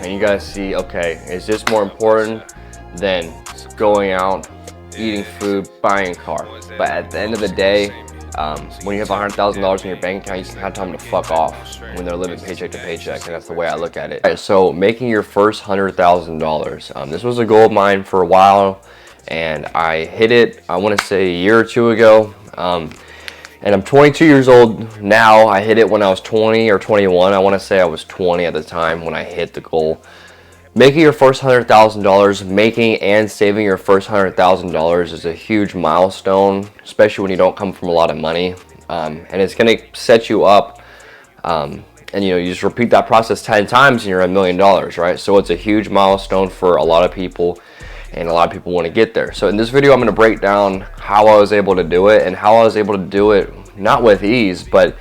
and you guys see, okay, is this more important than going out, eating food, buying a car? But at the end of the day, when you have $100,000 in your bank account, you can have time to fuck off when they're living paycheck to paycheck, and that's the way I look at it. All right, so making your first $100,000. This was a goal of mine for a while, and I hit it, I want to say a year or two ago. And I'm 22 years old now. I hit it when I was 20 or 21. I want to say I was 20 at the time when I hit the goal. Making your first $100,000, making and saving your first $100,000 is a huge milestone, especially when you don't come from a lot of money. And it's going to set you up. And you just repeat that process 10 times and you're $1 million, right? So it's a huge milestone for a lot of people, and a lot of people want to get there. So in this video, I'm going to break down how I was able to do it, and how I was able to do it not with ease, but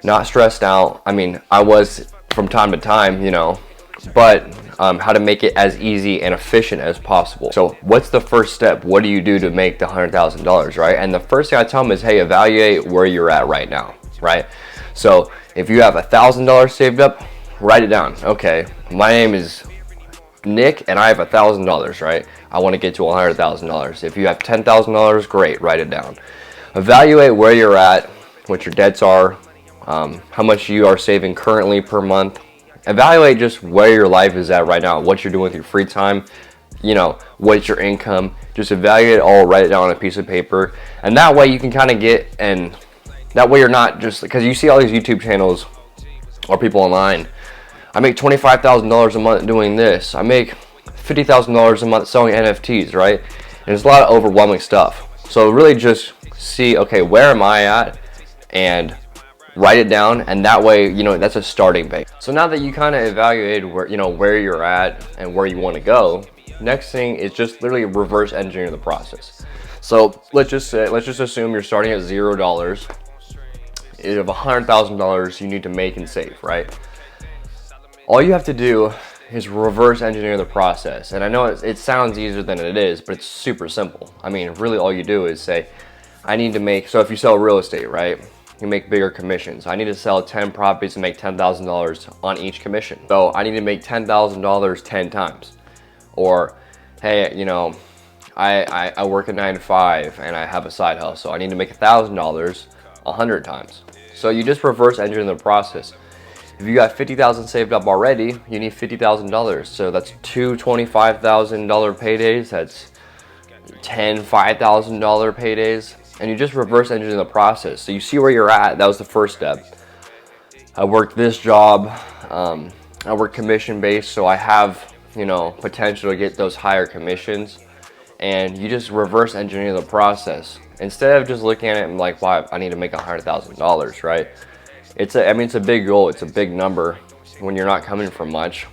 not stressed out. I mean, I was from time to time, but how to make it as easy and efficient as possible. So what's the first step? What do you do to make the $100,000, right? And the first thing I tell them is, hey, evaluate where you're at right now, right? So if you have $1,000 saved up, write it down. Okay, my name is Nick and I have $1,000, right? I want to get to $100,000. If you have $10,000, great, write it down. Evaluate where you're at, what your debts are, how much you are saving currently per month. Evaluate just where your life is at right now, what you're doing with your free time, what's your income. Just evaluate it all, write it down on a piece of paper, and that way you can kind of get, and that way you're not just, because you see all these YouTube channels or people online, I make $25,000 a month doing this, I make $50,000 a month selling NFTs, right? And there's a lot of overwhelming stuff. So really just see, okay, where am I at, and write it down, and that way, that's a starting base. So now that you kind of evaluated where you're at and where you want to go, next thing is just literally reverse engineer the process. So let's just assume you're starting at $0. You have $100,000 you need to make and save, right? All you have to do is reverse engineer the process. And I know it sounds easier than it is, but it's super simple. I mean, really all you do is say, I need to make, so if you sell real estate, right? You make bigger commissions. I need to sell 10 properties and make $10,000 on each commission. So I need to make $10,000 10 times. Or, hey, I work a 9 to 5 and I have a side hustle. I need to make $1,000 100 times. So you just reverse engineer the process. If you got $50,000 saved up already, you need $50,000. So that's two $25,000 paydays. That's 10 $5,000 paydays. And you just reverse engineer the process. So you see where you're at. That was the first step. I worked this job. I work commission based, so I have potential to get those higher commissions. And you just reverse engineer the process instead of just looking at it and like, wow, I need to make $100,000, right? It's a big goal. It's a big number when you're not coming from much,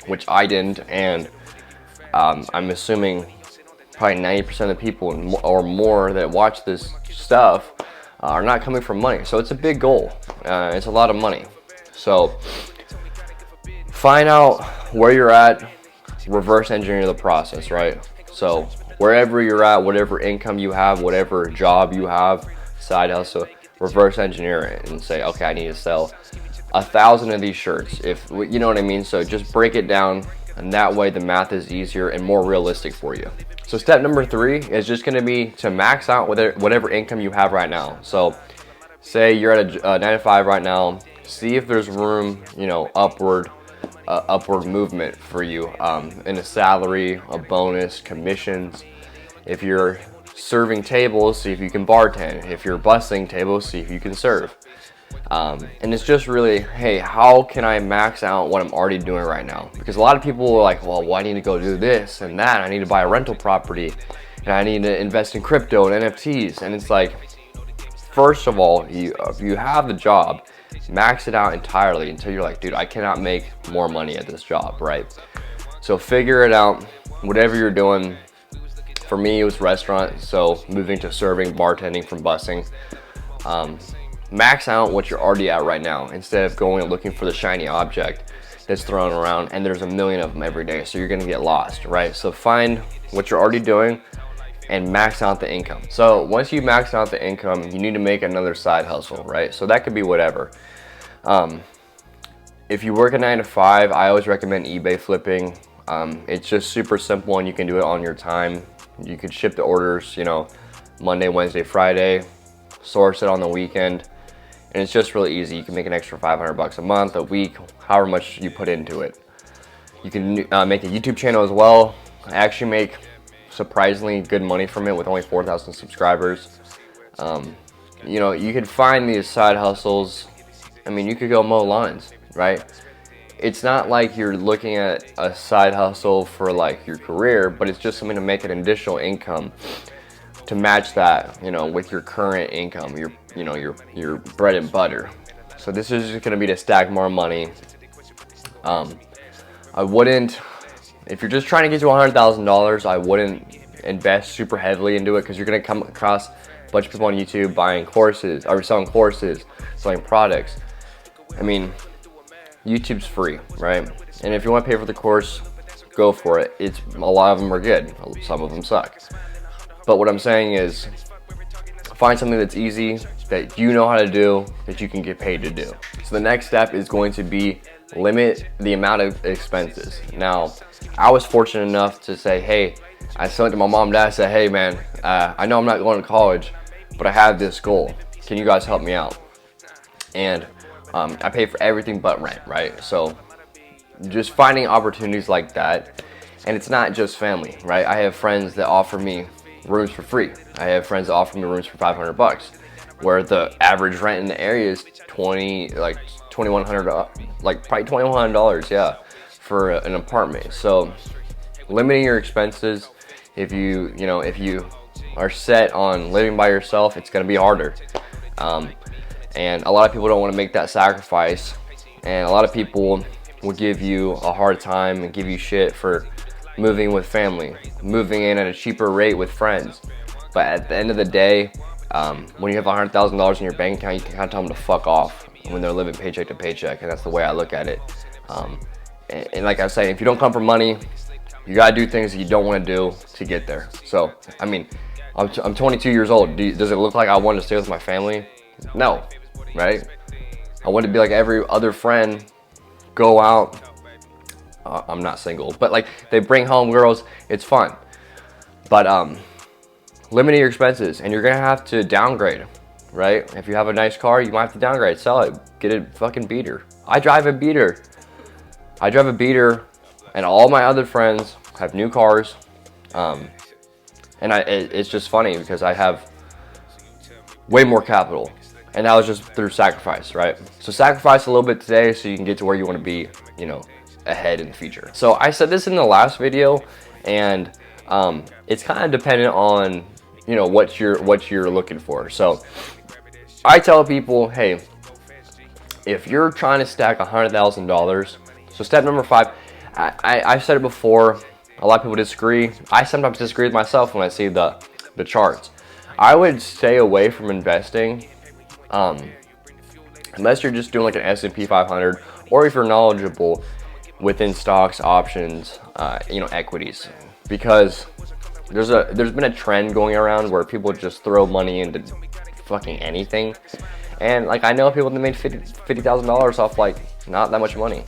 which I didn't, and I'm assuming probably 90% of the people or more that watch this stuff are not coming from money. So it's a big goal. It's a lot of money. So find out where you're at, reverse engineer the process, right? So wherever you're at, whatever income you have, whatever job you have, side hustle, reverse engineer it and say, okay, I need to sell 1,000 of these shirts, if you know what I mean. So just break it down, and that way the math is easier and more realistic for you. So step number 3 is just going to be to max out whatever income you have right now. So say you're at a 9 to 5 right now, see if there's room, upward movement for you in a salary, a bonus, commissions. If you're serving tables, see if you can bartend. If you're bussing tables, see if you can serve. And it's just really, hey, how can I max out what I'm already doing right now? Because a lot of people are like, well, I need to go do this and that. I need to buy a rental property, and I need to invest in crypto and NFTs. And it's like, first of all, if you have the job, max it out entirely until you're like, dude, I cannot make more money at this job, right? So figure it out, whatever you're doing. For me, it was restaurant, so moving to serving, bartending from busing. Max out what you're already at right now instead of going and looking for the shiny object that's thrown around, and there's a million of them every day, so you're gonna get lost, right? So find what you're already doing and max out the income. So once you max out the income, you need to make another side hustle, right? So that could be whatever. if you work a 9 to 5, I always recommend eBay flipping. It's just super simple and you can do it on your time. You could ship the orders, you know, Monday, Wednesday, Friday, source it on the weekend, and it's just really easy. You can make an extra 500 bucks a month, a week, however much you put into it. You can make a YouTube channel as well. I actually make surprisingly good money from it with only 4,000 subscribers. You know, you could find these side hustles. I mean, you could go mow lawns, right? It's not like you're looking at a side hustle for like your career, but it's just something to make an additional income to match that, you know, with your current income, your bread and butter. So this is just gonna be to stack more money. I wouldn't, if you're just trying to get to $100,000, I wouldn't invest super heavily into it, because you're gonna come across a bunch of people on YouTube buying courses or selling courses, selling products. I mean, YouTube's free, right? And if you want to pay for the course, go for it. A lot of them are good, some of them suck. But what I'm saying is, find something that's easy, that you know how to do, that you can get paid to do. So the next step is going to be limit the amount of expenses. Now, I was fortunate enough to say, hey, I sent to my mom and dad, said, hey man, I know I'm not going to college, but I have this goal. Can you guys help me out? And I pay for everything but rent, right? So just finding opportunities like that. And it's not just family, right? I have friends that offer me rooms for free. I have friends that offer me rooms for 500 bucks, where the average rent in the area is $2,100, like probably $2,100, yeah, for an apartment. So limiting your expenses. If you are set on living by yourself, it's going to be harder. And a lot of people don't want to make that sacrifice, and a lot of people will give you a hard time and give you shit for moving with family, moving in at a cheaper rate with friends. But at the end of the day, when you have $100,000 in your bank account, you can kind of tell them to fuck off when they're living paycheck to paycheck, and that's the way I look at it. And like I was saying, if you don't come from money, you gotta do things that you don't want to do to get there. So, I mean, I'm 22 years old. Does it look like I want to stay with my family? No, right? I want to be like every other friend, go out. I'm not single, but like they bring home girls. It's fun. But limiting your expenses, and you're gonna have to downgrade, right? If you have a nice car, you might have to downgrade, sell it, get a fucking beater. I drive a beater, and all my other friends have new cars. And it's just funny because I have way more capital, and that was just through sacrifice, right? So sacrifice a little bit today so you can get to where you want to be, you know, ahead in the future. So I said this in the last video, and it's kind of dependent on, you know, what you're looking for. So I tell people, hey, if you're trying to stack $100,000, so step number 5, I've said it before, a lot of people disagree. I sometimes disagree with myself when I see the charts. I would stay away from investing unless you're just doing like an S&P 500, or if you're knowledgeable within stocks, options, you know, equities, because there's been a trend going around where people just throw money into fucking anything, and like I know people that made $50,000 off like not that much money.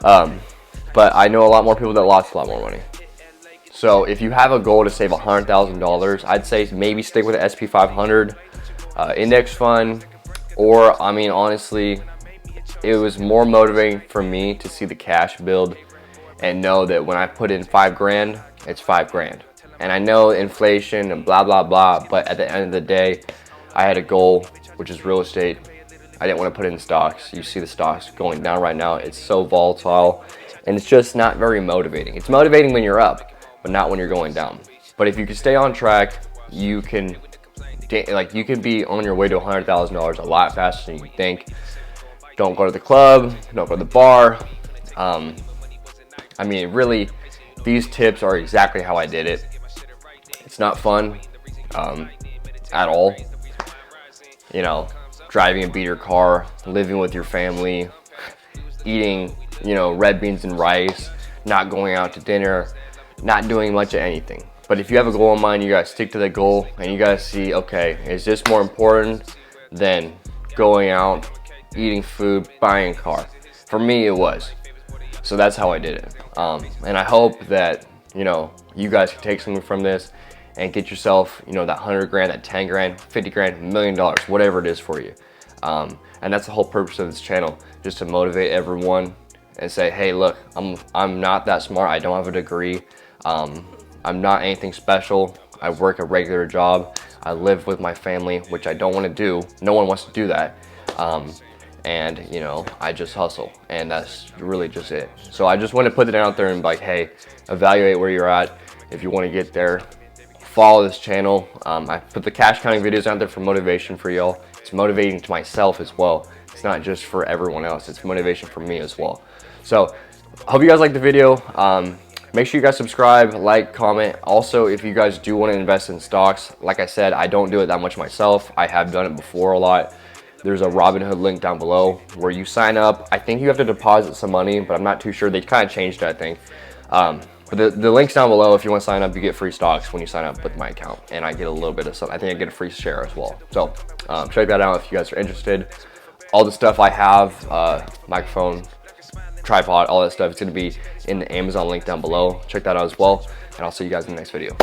But I know a lot more people that lost a lot more money. So if you have a goal to save $100,000, I'd say maybe stick with the SP 500 index fund, or I mean honestly, it was more motivating for me to see the cash build and know that when I put in 5 grand, it's 5 grand. And I know inflation and blah blah blah, but at the end of the day, I had a goal, which is real estate. I didn't want to put it in stocks. You see the stocks going down right now. It's so volatile, and it's just not very motivating. It's motivating when you're up, but not when you're going down. But if you can stay on track, you can be on your way to $100,000 a lot faster than you think. Don't go to the club, don't go to the bar. I mean, really, these tips are exactly how I did it. It's not fun at all. You know, driving a beater car, living with your family, eating, you know, red beans and rice, not going out to dinner, not doing much of anything. But if you have a goal in mind, you guys stick to the goal, and you guys see, okay, is this more important than going out, eating food, buying a car? For me, it was. So that's how I did it. And I hope that, you know, you guys can take something from this and get yourself, you know, that 100 grand, that 10 grand, 50 grand, $1 million, whatever it is for you. And that's the whole purpose of this channel, just to motivate everyone and say, hey, look, I'm not that smart. I don't have a degree. I'm not anything special. I work a regular job. I live with my family, which I don't want to do. No one wants to do that. And you know, I just hustle, and that's really just it. So I just want to put it out there and be like, hey, evaluate where you're at. If you want to get there, follow this channel. I put the cash counting videos out there for motivation for y'all. It's motivating to myself as well. It's not just for everyone else. It's motivation for me as well. So I hope you guys liked the video. Make sure you guys subscribe, like, comment. Also, if you guys do want to invest in stocks, like I said, I don't do it that much myself. I have done it before a lot. There's a Robinhood link down below where you sign up. I think you have to deposit some money, but I'm not too sure. They kind of changed it, I think. But the link's down below. If you want to sign up, you get free stocks when you sign up with my account. And I get a little bit of something. I think I get a free share as well. So check that out if you guys are interested. All the stuff I have, microphone, tripod, all that stuff, it's going to be in the Amazon link down below. Check that out as well. And I'll see you guys in the next video.